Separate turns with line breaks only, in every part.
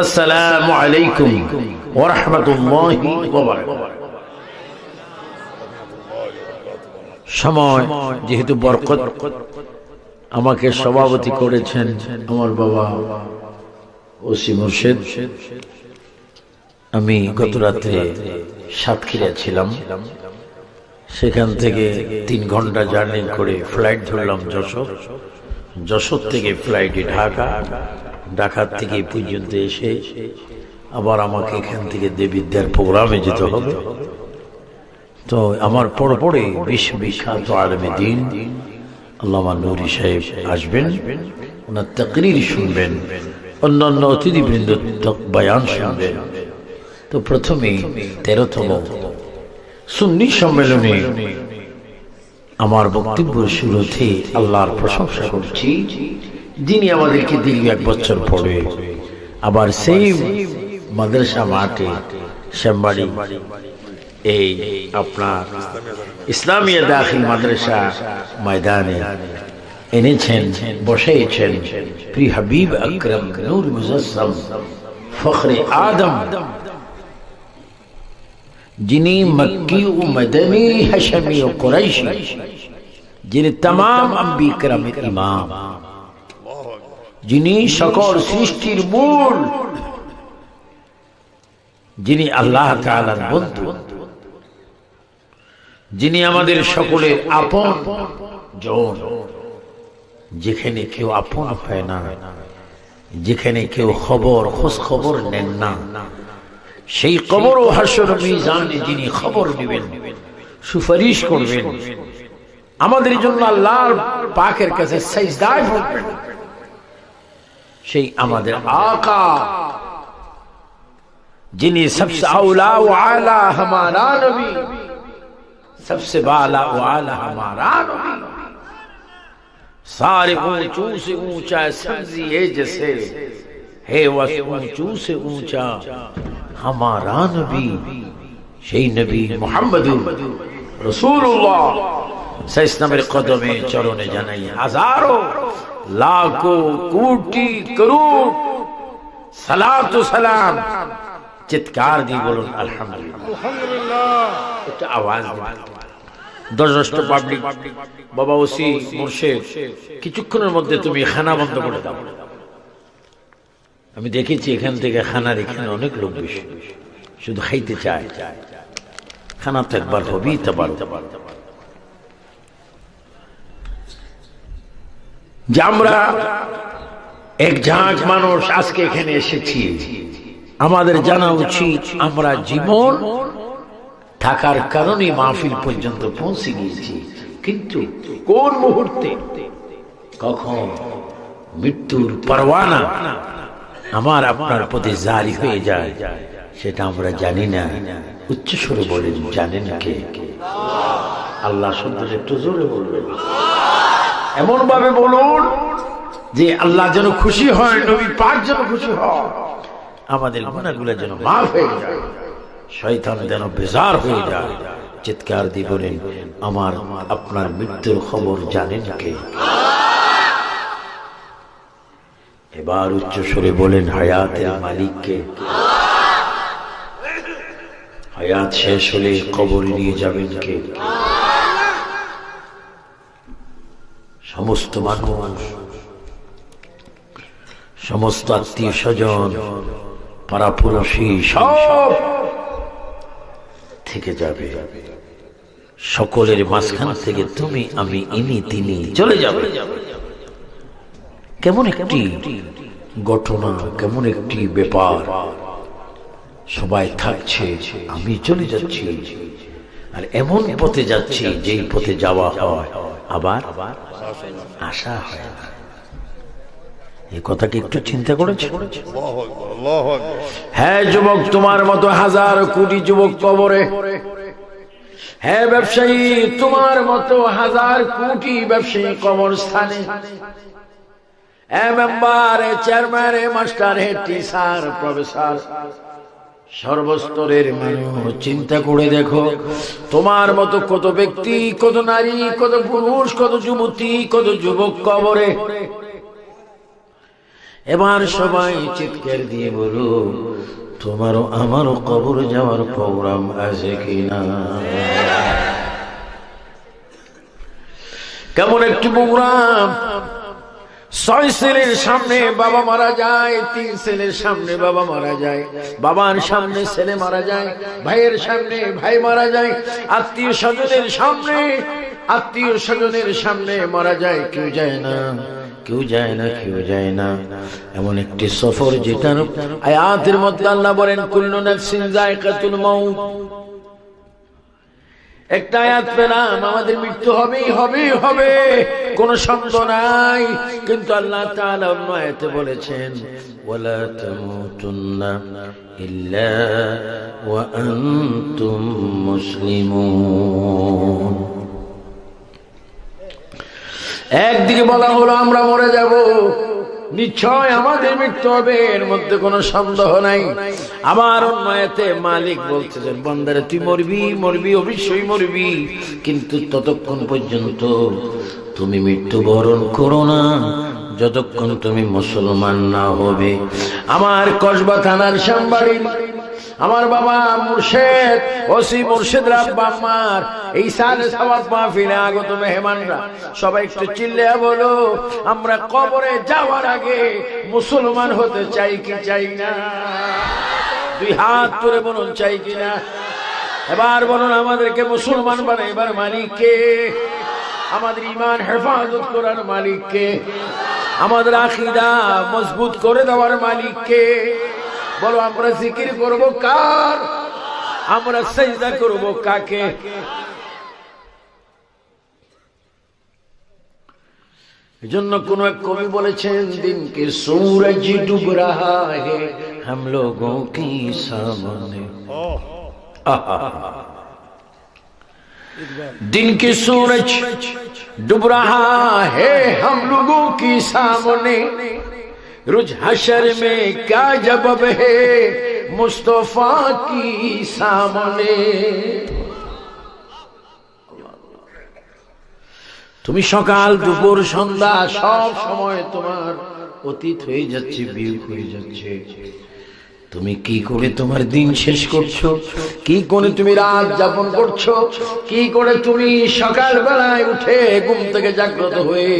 আসসালামু আলাইকুম ওয়া রাহমাতুল্লাহি ওয়া বারাকাতুহু। সময় যেহেতু বরকত, আমাকে সভাপতি করেছেন আমার বাবা ওসি মুর্শিদ। আমি গত রাতে সাতক্ষীরা ছিলাম, সেখান থেকে 3 ঘন্টা জার্নি করে ফ্লাইট ধরলাম যশোর। যশোর থেকে ফ্লাইটে ঢাকা, ঢাকা থেকে পর্যন্ত এসে আবার আমাকে এখান থেকে দেবিদ্যার প্রোগ্রামে যেতে হবে। তো আমার পরে বিশ্ববিখ্যাত আলেমে দ্বীন আল্লামা নূরী সাহেব আসবেন, ওনার তাকরীর শুনবেন, অন্যান্য অতিথিবৃন্দ বয়ান শুনবেন। তো প্রথমে 13তম সুন্নি সম্মেলনে আমার বক্তব্য শুরুতে আল্লাহর প্রশংসা করছি, যিনি আমাদেরকে দীর্ঘ 1 বছর পরে আবার সেই মাদ্রাসা মাঠে শ্যামবাড়ি এই আপনার ইসলামিয়া দাখিল মাদ্রাসা ময়দানে এনেছেন, বসেছেন প্রিয় হাবিব আকরাম নূর মুজাসসাম ফখরে আদম, যিনি মক্কি ও মদনী হাশমি ও কুরাইশি, যিনি तमाम আম্বিয়া کرامের ইমাম, যিনি সকল সৃষ্টির মূল, যিনি আল্লাহ তাআলার বন্ধু, যিনি আমাদের সকলের আপন জন। যেখানে কেউ আপন হয় না, যেখানে কেউ খোঁজ খবর নেন না, সেই কবর ও হাসর মিজানে যিনি খবর নেবেন, সুপারিশ করবেন, আমাদের জন্য আল্লাহর পাকের কাছে সিজদায় পড়বেন, সেই আমাদের আকা, যিনি সবসে আউলা ও আলা हमारा नबी, सबसे बाला व आला हमारा नबी, सारे ऊंचों से ऊंचा सब्जी है जैसे है वह ऊंचों से ऊंचा हमारा नबी, সেই নবী মুহাম্মদুর রাসূলুল্লাহ সাইসনামের কদমে চরণে জানাই হাজারো লাখো কোটি করোড় সালাত ও সালাম। চিৎকার দিয়ে বলুন আলহামদুলিল্লাহ। একটা আওয়াজ দর্শক পাবলিক, বাবা ওসি মুর্শিদ, কিছুক্ষণের মধ্যে তুমি খানা বন্ধ করে দাও। আমি দেখেছি এখান থেকে খানার এখানে অনেক লোক বেশি শুধু খাইতে চায়, খানা তো একবার হবেই তো বারো। যে আমরা এক ঝাঁক মানুষ আজকে এখানে এসেছি, আমাদের জানা উচিত আমরা জীবন থাকার কারণে মাহফিল পর্যন্ত পৌঁছে গিয়েছি, কিন্তু কোন মুহূর্তে কখন মৃত্যুর পরওয়ানা আমার আপনার প্রতি জারি হয়ে যায় সেটা আমরা জানি না। উচ্চ স্বরে বলেন, জানেন কে? আল্লাহ শব্দটা একটু জোরে বলবেন, এমন ভাবে বলুন যে আল্লাহ যেন খুশি হয়, নবী পাক যেন খুশি হয়, আমাদের গুনাহগুলো যেন মাফ হয়ে যায়, শয়তান যেন বেজার হয়ে যায়। চিৎকার দিয়ে বলেন, আমার আপনার মৃত্যুর খবর জানেন কে? এবার উচ্চ স্বরে বলেন, হায়াতের মালিক কে? হায়াত শেষ হলে কবরে নিয়ে যাবেন কে? সমস্ত মানুষ, সমস্ত আত্মীয় স্বজন, পাড়াপড়শি সব থেকে যাবে, সকলের মাঝখান থেকে তুমি আমি ইনি তিনি চলে যাবে। কেমন একটি ঘটনা, কেমন একটি ব্যাপার, সবাই থাকছে, আমি চলে যাচ্ছি, আর এমন পথে যাচ্ছি যেই পথে যাওয়া হয় আবার আসা হয় না। এই কথাকে একটু চিন্তা করেছে? হ্যাঁ যুবক, তোমার মতো হাজার কোটি যুবক কবরে। হ্যাঁ ব্যবসায়ী, তোমার মতো হাজার কোটি ব্যবসায়ী কবরস্থানে। হ্যাঁ member, chairman, master, teacher, professor, সর্বস্তরের মানুষ চিন্তা করে দেখো, তোমার মতো কত ব্যক্তি, কত নারী, কত পুরুষ, কত যুবতী, কত যুবক কবরে। এবার সবাই চিৎকার দিয়ে বলো, তোমারও আমারও কবর যাওয়ার প্রোগ্রাম আছে কিনা? কেমন একটি প্রোগ্রাম! 6 ছেলের সামনে বাবা মারা যায়, 3 ছেলের সামনে বাবা মারা যায়, বাবার সামনে ছেলে মারা যায়, ভাইয়ের সামনে ভাই মারা যায়, আত্মীয় স্বজনের সামনে মারা যায়, কেউ যায় না, কেউ যায় না, কেউ যায় না। এমন একটি সফর যেটার আয়াতের মধ্যে আল্লাহ বলেন কুল্লু নাফসিন যায়কাতুল মাউত। একটা আয়াত পেলাম, আমাদের মৃত্যু হবেই হবে, কোনো সন্দেহ নাই। কিন্তু আল্লাহ তাআলা অন্য আয়াতে বলেছেন ওয়ালা তামুতুন্না ইল্লা ওয়া আনতুম মুসলিমুন। একদিকে বলা হলো আমরা মরে যাব, নিশ্চয় আমাদের মৃত্যু হবে, এর মধ্যে কোনো সন্দেহ নাই। আবার অন্য আয়াতে মালিক বলতেছেন বান্দারে তুই মরবি, অবশ্যই মরবি, কিন্তু ততক্ষণ পর্যন্ত তুমি মৃত্যুবরণ করো না যতক্ষণ তুমি মুসলমান না হবে। আমার কসবা থানার শ্যামবাড়ি আমার বাবা মুর্শেদ ওসি মুর্শেদ রাব্বা আমার এই সালে সওয়াব মাহফিলে আগত মেহমানরা সবাই একটু চিল্লে বলো, আমরা কবরে যাওয়ার আগে মুসলমান হতে চাই কি চাই না? 2 হাত তুলে বলুন চাই কিনা। এবার বলুন আমাদেরকে মুসলমান বানাইবার মালিক কে? আমাদের ঈমান হেফাজত করার মালিক কে? আমাদের আকীদা মজবুত করে দেওয়ার মালিক কে? বলো আমরা জিকির করব কার? আমরা সিজদা করব কাকে? এজন্য কোন এক কবি বলেছেন দিন কে সূরজ ডুব রাহা है हम लोगों की सामने, दिन के सूरज डूब रहा है हम लोगों की सामने, रुझ हशर में क्या जवाब है मुस्तफा की सामने। তুমি সকাল দুপুর সন্ধ্যা সব সময় তোমার অতীত হয়ে যাচ্ছে, বিয়োগ হয়ে যাচ্ছে। তুমি কি করে তোমার দিন শেষ করছো, কি করে তুমি রাত যাপন করছো, কি করে তুমি সকাল বেলায় উঠে ঘুম থেকে জাগ্রত হয়ে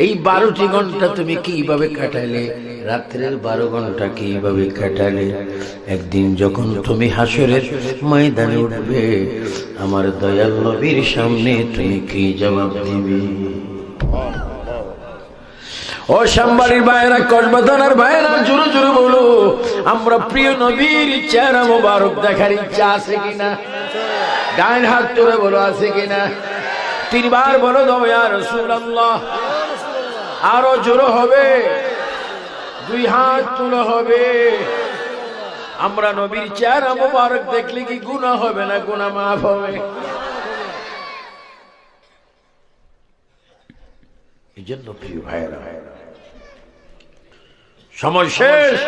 এই 12টি ঘন্টা তুমি কিভাবে কাটালে, রাত্রের 12 ঘন্টা কিভাবে কাটালে? একদিন যখন তুমি হাসরের ময়দানে উঠবে আমার দয়াল নবীর সামনে তুমি কি জবাব দিবে? ও শ্যামবাড়ির ভাইয়েরা, কসবা থানার ভাইয়েরা, জোরে জোরে বলো আমরা প্রিয় নবীর চেহারা মোবারক দেখার ইচ্ছা আছে কিনা? ডান হাত তুলে বলো আছে কিনা? 3 বার বলো দাও ইয়া রাসূলুল্লাহ। আরো জোরে হবে, 2 হাত তুলে হবে। আমরা নবীর চেহারা মোবারক দেখলে কি গুনাহ হবে না গুনাহ মাফ হবে? এই জন্য প্রিয় ভাইয়েরা সময় শেষ।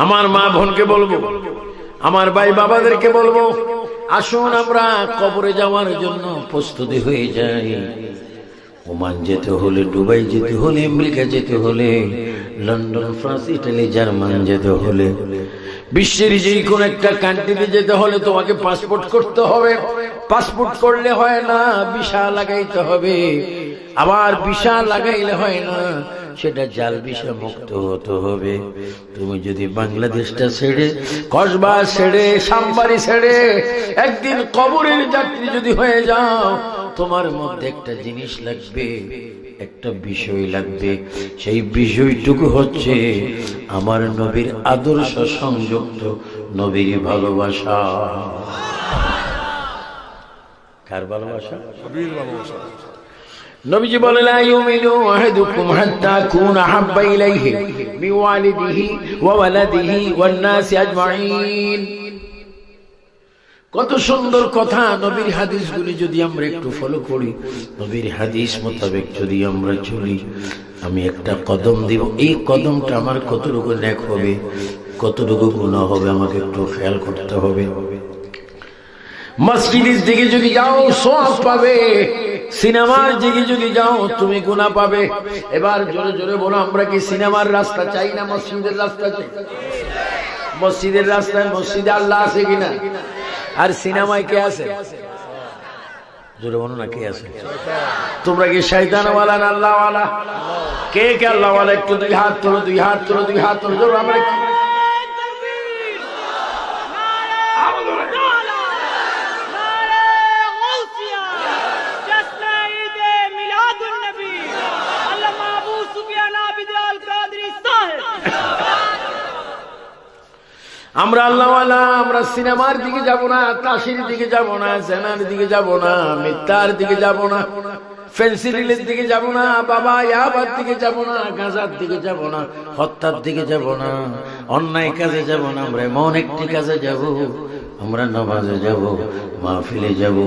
আমার মা বোনকে বলবো, আমার ভাই বাবাদেরকে বলবো, আসুন আমরা কবরে যাওয়ার জন্য প্রস্তুতি হয়ে যাই। ওমান যেতে হলে, দুবাই যেতে হলে, আমেরিকা যেতে হলে, লন্ডন, ফ্রান্স, ইটালি, জার্মান যেতে হলে, বিশ্বের যে কোনো একটা কান্ট্রিতে যেতে হলে তোমাকে পাসপোর্ট করতে হবে। পাসপোর্ট করলে হয় না, ভিসা লাগাইতে হবে। আবার ভিসা লাগাইলে হয় না, সেটা জাল ভিসা মুক্ত হতে হবে। তুমি যদি বাংলাদেশটা ছেড়ে, কসবা ছেড়ে, শ্যামবাড়ি ছেড়ে একদিন কবরের যাত্রী যদি হয়ে যাও, তোমার মধ্যে একটা জিনিস লাগবে, একটা বিষয় লাগবে। সেই বিষয়টুকু হচ্ছে আমার নবীর আদর্শ সংযুক্ত নবীর ভালোবাসা। কার ভালোবাসা? নবীর ভালোবাসা। নবীজি বলেন লা ইউমিনু আহাদুকুম হাত্তা কুনা হাব্বা ইলাইহি মিন ওয়ালিদিহি ওয়া ওয়ালাদিহি ওয়ান নাসি আজমাইন। কত সুন্দর কথা! নবীর হাদিসগুলি যদি আমরা একটু ফলো করি, নবীর হাদিস মোতাবেক যদি আমরা চলি, আমি একটা কদম দিব, এই কদমটা আমার কতটুকু নেক হবে, কতটুকু গুনাহ হবে আমাকে একটু খেয়াল করতে হবে। মসজিদের দিকে যদি যাও সওয়াব পাবে, সিনেমার দিকে যদি যাও তুমি গুনাহ পাবে। এবার জোরে জোরে বলো, আমরা কি সিনেমার রাস্তা চাই না মসজিদের রাস্তা চাই? মসজিদের রাস্তায় মসজিদে আল্লাহ আছে কিনা? আর সিনেমায় কে আছে? জোরে বলো না, কে আছে? তোমরা কি শয়তান ওয়ালা না আল্লাহ ওয়ালা? কে কে আল্লাহ ওয়ালা? একটু দুই হাত তোলো, দুই হাত তোলো, দুই হাত তোলো। জোরে আমরা আমরা আল্লাহওয়ালা, আমরা সিনেমার দিকে যাব না, তাসির দিকে যাব না, জেনার দিকে যাব না, মিথ্যার দিকে যাব না, ফেন্সিডিলের দিকে যাব না, বাবা ইয়াবার দিকে যাব না, গাঁজার দিকে যাব না, হত্যার দিকে যাব না, অন্যায় কাজে যাব না। আমরা এমন একটি কাজে যাব, আমরা নামাজে যাব, মাহফিলে যাব,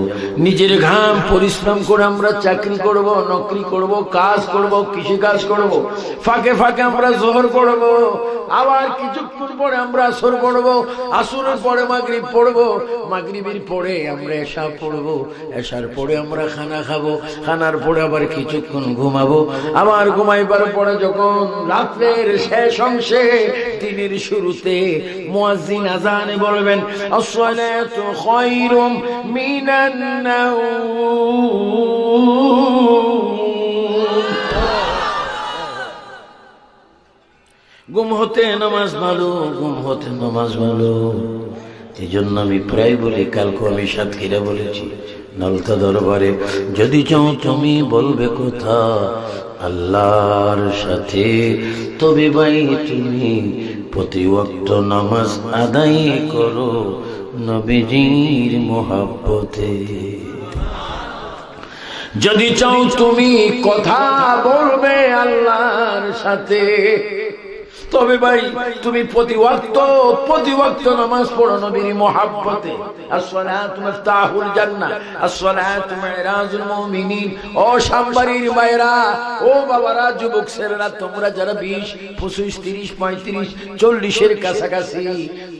নিজের ঘাম পরিশ্রম করে আমরা চাকরি করব, নকরি করব, কাজ করব, কৃষি কাজ করব, ফাঁকে ফাঁকে আমরা জোহর করব, আবার কিছুক্ষণ পরে আমরা আসর পড়ব, আসরের পরে মাগরিব পড়ব, মাগরিবের পরে আমরা এশা পড়ব, এশার পরে আমরা খানা খাবো, খানার পরে আবার কিছুক্ষণ ঘুমাবো, আবার ঘুমাইবার পরে যখন রাতের শেষ অংশে দিনের শুরুতে মুয়াজ্জিন আযানে বলবেন আসসালাতু খায়রুম মিনান নাওম, ঘুম হতে নামাজ ভালো, ঘুম হতে নামাজ ভালো। এই জন্য আমি প্রায় বলি, কালকে আমি সাতক্ষীরা বলেছি নলতা দরবারে, যদি চাও তুমি বলবে কথা আল্লাহর সাথে, তবে ভাই তুমি প্রতি ওয়াক্ত নামাজ আদায় করো নবীজির মোহাব্বতে। যদি চাও তুমি কথা বলবে আল্লাহর সাথে, তবে ভাই তুমি প্রতি ওয়াক্ত নামাজ পড়ো নবীর মোহাব্বতে। আসসালাতু মিফতাহুল জান্নাহ, আসসালাতু মিরাজুল মুমিনিন। ও সামবাড়ির ভাইরা, ও বাবারা, যুবক ছেলেরা, তোমরা যারা 20, 25, 30, 35, 40-এর কাছাকাছি,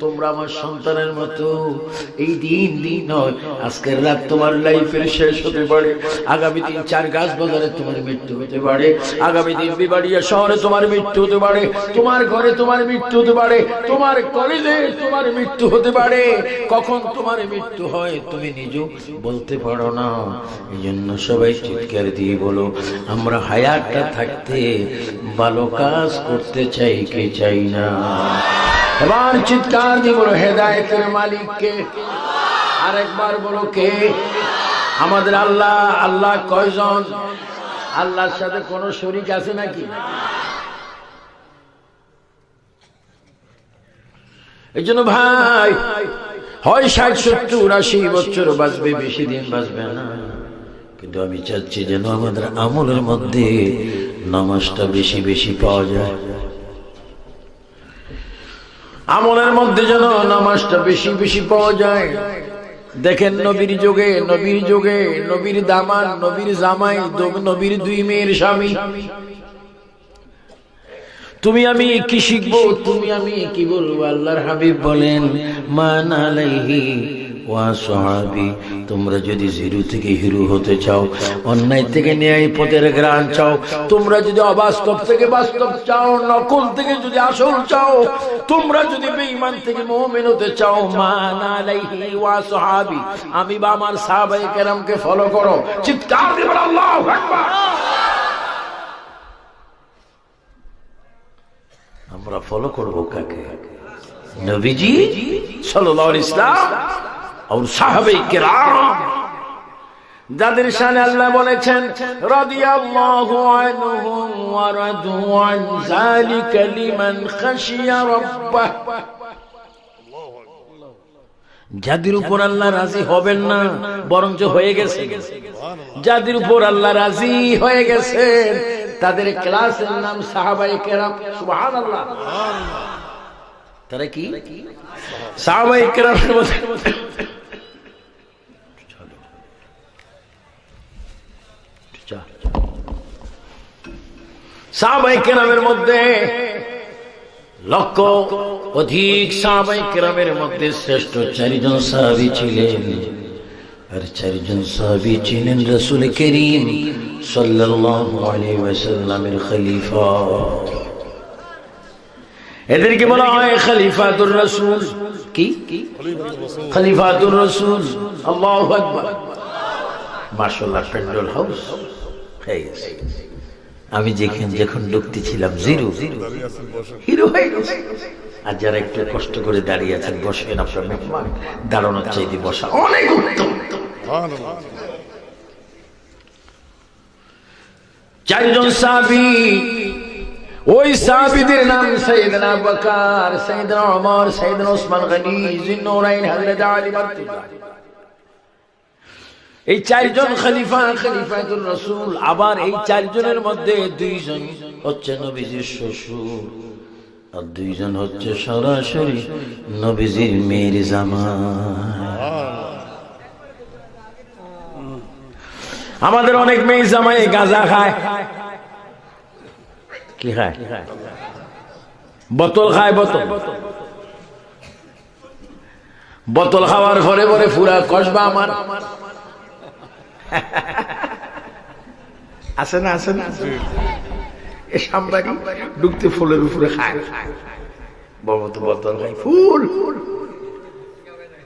তোমরা আমার সন্তানের মতো। এই দিন নয়, আজকের রাত তোমার লাইফের শেষ হতে পারে, আগামী দিন 4 গাছ বাজারে তোমার মৃত্যু হতে পারে, আগামী দিন বিবাড়িয়া শহরে তোমার মৃত্যু হতে পারে, তোমার ঘরে তোমার মৃত্যু হতে পারে, তোমার কলেজে তোমার মৃত্যু হতে পারে। কখন তোমার মৃত্যু হয় তুমি নিজেও বলতে পারো না। এই জন্য সবাই চিৎকার দিয়ে বলো, আমরা হায়াতটা থাকতে ভালো কাজ করতে চাই কে চাই না? এবার চিৎকার দিয়ে বলো, হেদায়েতের মালিক কে? আরেকবার বলো, কে? আমাদের আল্লাহ। আল্লাহ কয়জন? আল্লাহর সাথে কোনো শরীক আছে নাকি? এই জন্য ভাই, হয় 60, 70, 80 বছর বাঁচবে, বেশি দিন বাঁচবে না, কিন্তু আমি চাচ্ছি যেন আমাদের আমলের মধ্যে নামাজটা বেশি বেশি পাওয়া যায়, আমলের মধ্যে যেন নামাজটা বেশি বেশি পাওয়া যায়। দেখেন নবীর যুগে নবীর দামান, নবীর জামাই, নবীর 2 মেয়ের স্বামী, তুমি আমি কি শিখবো, তুমি আমি কি বলবো? আল্লাহর হাবিব বলেন, মান আলাইহি ওয়া সাহাবী, তোমরা যদি জিরো থেকে হিরো হতে চাও, অন্যায় থেকে ন্যায় পথের গ্রাণ চাও, তোমরা যদি অবাস্তব থেকে বাস্তব চাও, নকল থেকে যদি আসল চাও, তোমরা যদি বেঈমান থেকে মুমিন হতে চাও, মান আলাইহি ওয়া সাহাবী, আমি বা আমার সাহাবায়ে কেরামকে ফলো করো। চিৎকার দিয়ে বলো আল্লাহু আকবার। আমরা ফলো করবো কাকে? নবীজি সাল্লাল্লাহু আলাইহি ওয়াসাল্লাম আর সাহাবায়ে কেরাম, যাদের শানে আল্লাহ বলেছেন রাদিয়াল্লাহু আনহুম ওয়া রাদু আন যালিকা লিমান খাশিয়া রাব্বাহ। যাদের উপর আল্লাহ রাজি হবেন না, বরঞ্চ হয়ে গেছে, যাদের উপর আল্লাহ রাজি হয়ে গেছেন, তাদের ক্লাসের নাম সাহাবায়ে কেরাম। সুবহানাল্লাহ। তারা কি? সাহাবায়ে কেরাম। সাহাবায়ে কেরামের মধ্যে লক্ষ অধিক সাহাবায়ে কেরামের মধ্যে শ্রেষ্ঠ 4 জন সাহাবী ছিলেন। আর চারজন সাহাবী ছিলেন রাসূল করিম সাল্লাল্লাহু আলাইহি ওয়াসাল্লামের খলিফা। এদেরকে বলা হয় খলিফাতুর রাসূল। কি খলিফাতুর রাসূল? আল্লাহু আকবার। মাশাআল্লাহ, প্যান্ডেল হাউস হয়ে গেছে। আমি যখন ঢুকতেছিলাম জিরো হিরো হয়ে গেছে। আর যারা একটু কষ্ট করে দাঁড়িয়ে আছেন বসেন, আপনার মেহমান দাঁড়ানোর চাইতে বসা অনেক উত্তম। চারজন সাহাবী, ওই সাহাবীদের নাম সাইয়েদনা আবু বকর, সাইয়েদনা ওমর, সাইয়েদনা ওসমান গনি, যিন্নুরাইন, হযরত আলী মারতুজা। এই চারজন খলিফা, খলিফাতুর রাসূল। আবার এই চারজনের মধ্যে দুইজন হচ্ছে নবীজির শ্বশুর, আর দুইজন হচ্ছে সরাসরি নবীজির মেয়ের জামাই। আমাদের অনেক মেয়ে জামাই গাঁজা খায়। কি খায়? বোতল খায়। বোতল খাওয়ার পরে পরে পুরা কসবা আমার আছে না এ সাম্বারি ঢুকতে ফুলের উপরে খায়। বোতল খায়, ফুল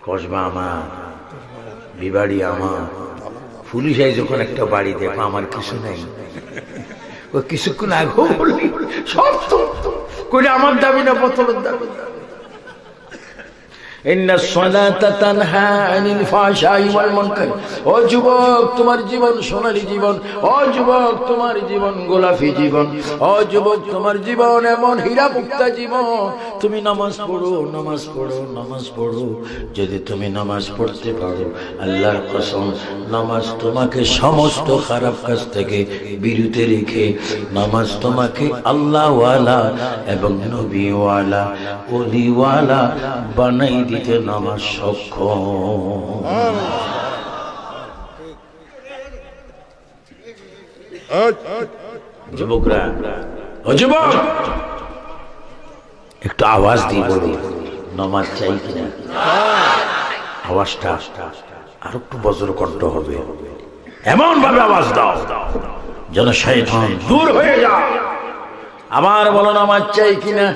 কসবা আমার, বিবাড়ি আমার। পুলিশ আই যখন একটা বাড়ি দেখো আমার কিছু নাই, ও কিছুক্ষণ আগে সব তো করে আমার দাবি না, বোতলের দাবি। ও যুবক, তোমার জীবন সোনালী জীবন। ও যুবক, তোমার জীবন গোলাপি জীবন। ও যুবক, তোমার জীবন এমন হীরা মুক্তা জীবন। তুমি নামাজ পড়ো, নামাজ পড়ো, নামাজ পড়ো। যদি তুমি নামাজ পড়তে পারো, আল্লাহর কসম, নামাজ তোমাকে সমস্ত খারাপ কাজ থেকে বিরত রেখে নামাজ তোমাকে আল্লাহওয়ালা এবং নবীওয়ালা, ওলিওয়ালা বানাই দিতে নামাজ সক্ষম। যুবকরা, ও যুবক, একটু আওয়াজ দিয়ে বলো নামাজ চাই কিনা। আওয়াজটা আর একটু বজ্র কণ্ঠ হবে, এমন ভাবে আওয়াজ দাও যেন শয়তান দূর হয়ে যায়। আবার বলো নামাজ চাই কিনা।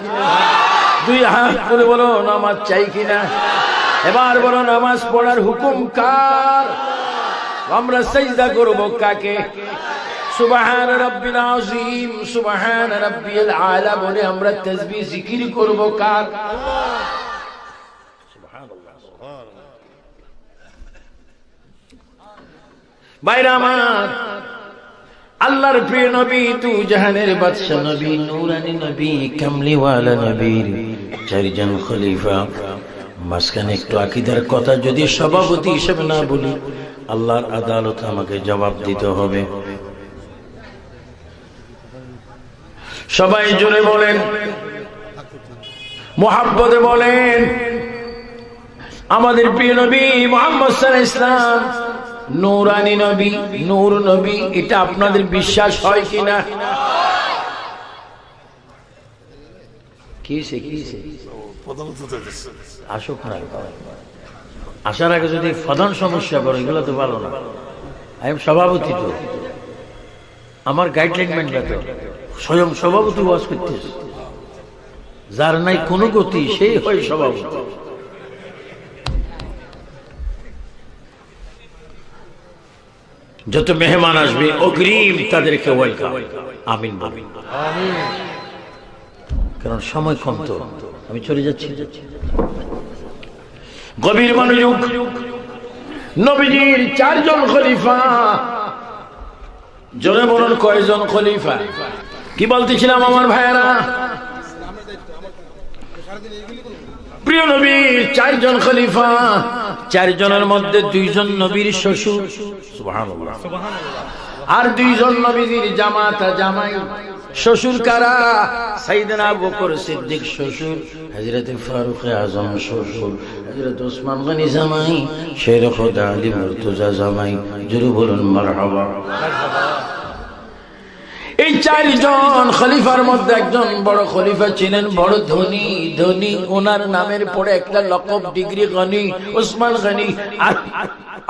দুই হাত করে বলো নামাজ চাই কিনা। এবার বলো নামাজ পড়ার হুকুম কার? আমরা সিজদা করব কাকে? সুবহান রাব্বিল আযীম, সুবহান রাব্বিল আলা বলে আমরা তাসবিহ জিকির করব কার? সুবহানাল্লাহ। ভাইরা আমার, আল্লাহর প্রিয় নবী, তু জাহানের বাদশা নবী, নূরানী নবী, কামলিওয়ালা নবীর চারজন খলিফা। মাঝখানে একটু আকীদার কথা যদি সভাপতি হিসেবে না বলি, আল্লাহর আদালত আমাকে জবাব দিতে হবে। সবাই জোরে বলেন, মুহাব্বতে বলেন, আমাদের প্রিয় নবী মুহাম্মদ সাল্লাল্লাহু আলাইহি ওয়াসাল্লাম নূরানী নবী, নূর নবী। এটা আপনাদের বিশ্বাস হয় কিনা? আসুক না, আসার আগে যদি প্রধান সমস্যা করো, এগুলো তো ভালো না। আমি সভাপতি, তো আমার গাইডলাইন মানবে তো। স্বয়ং সভাপতি ওয়াজ করতেছে, যার নাই কোনো গতি সেই হয় সভাপতি। যত মেহমান আসবে অগ্রিম তাদেরকে ওয়েলকাম, আমিন বলুন। কারণ সময় কম, তো আমি চলে যাচ্ছি। গভীর মনোযোগ। নবীজির চারজন খলিফা। জনে বলুন কয়জন খলিফা? কি বলতেছিলাম আমার ভাইয়েরা? প্রিয় নবীর চারজন খলিফা, চারজনের মধ্যে দুইজন নবীর শ্বশুর, সুবহানাল্লাহ, আর দুইজন নবীর জামাতা জামাই। শ্বশুর কারা? সাইয়েদনা আবু বকর সিদ্দিক শ্বশুর, হযরত ফারুক আযম শ্বশুর, হযরত ওসমান গনি জামাই, শের খোদা আলী মুর্তজা জামাই। জোরে বলুন মারহাবা। এই চারজন খলিফার মধ্যে একজন বড় খলিফা ছিলেন, বড় ধনী ধনী। ওনার নামের পরে একটা লকব ডিগ্রি গনি, ওসমান গনি। আর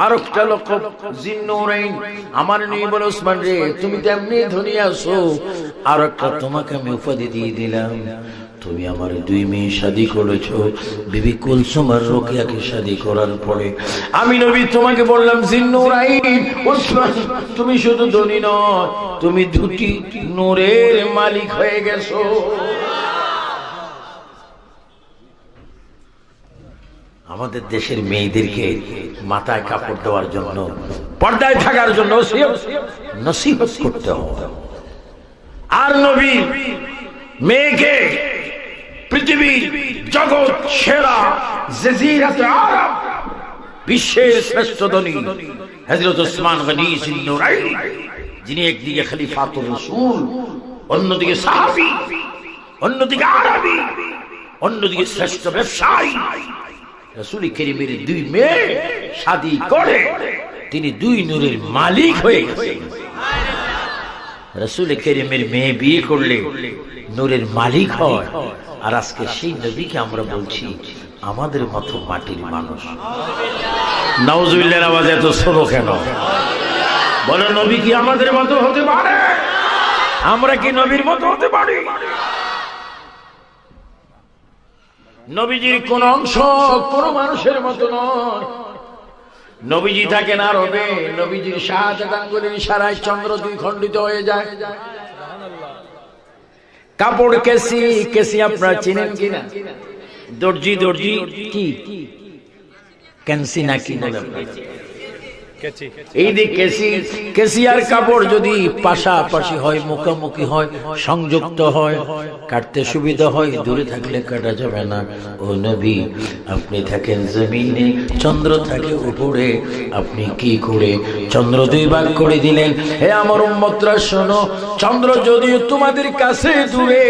আরেকটা লকব জিন্নুরাইন, আমার নবী বলে ওসমান রে তুমি তো এমনি ধনী আছো, আরেকটা তোমাকে আমি উপাধি দিয়ে দিলাম, তুমি আমার দুই মেয়ে শাদী করেছো, বিবি কুলসুম আর রোকেয়াকে শাদী করার পরে আমি নবী তোমাকে বললাম জিন্নুরাইন ওসমান তুমি শুধু ধনী নয়, তুমি দুটি নূরের মালিক হয়ে গেছো। আমাদের দেশের মেয়েদেরকে মাথায় কাপড় দেওয়ার জন্য, পর্দায় থাকার জন্য নসিহত করতে হবে। আর নবী মেয়েকে পৃথিবীর জগৎ সেরা জাজিরাতুল আরব, বিশ্বের শ্রেষ্ঠ ধনী হযরত ওসমান গনি জিন্নুরাইন, যিনি একদিকে খলিফাতুর রাসূল, অন্যদিকে সাহাবী, অন্যদিকে আরবী, অন্যদিকে শ্রেষ্ঠ ব্যবসায়ী, রাসূল করিমের দুই মেয়ে শাদী করে তিনি দুই নূরের মালিক হয়ে গেছেন। রাসূল করিমের মেয়ে বিয়ে করলে নূরের মালিক হয়, আর আজকে সেই নবীকে আমরা বলছি আমাদের মতো মাটির মানুষ। নাউজুবিল্লাহর আওয়াজ এত ছোট কেন? বলো নবী কি আমাদের মতো হতে পারে? আমরা কি নবীর মতো হতে পারি? নবীজির কোন অংশ কোন মানুষের মতো নয়। নবীজি থাকেন আরবে, নবীজির শাহাদাত আঙ্গুলের ইশারায় চন্দ্র দুই খণ্ডিত হয়ে যায়। কাপড় কেসি, কেসি আপনারা চিনেন কিনা? দর্জি, দর্জি কি কেনসি নাকি বলে এই দিক কেসি, কেসি আর কাপড় যদি পাশাপাশি হয়, মুখোমুখি হয়, সংযুক্ত হয়, কাটতে সুবিধা হয়, দূরে থাকলে কাটা যাবে না। ও নবী আপনি থাকেন জমিনে, চন্দ্র থাকে উপরে, আপনি কি করে চন্দ্র দুই ভাগ করে দিলেন? হে আমার উম্মতরা শোনো, চন্দ্র যদিও তোমাদের কাছে দূরে,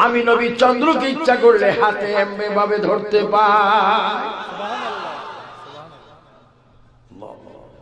আমি নবী চন্দ্রকে ইচ্ছা করলে হাতে এমনি ভাবে ধরতে পাই।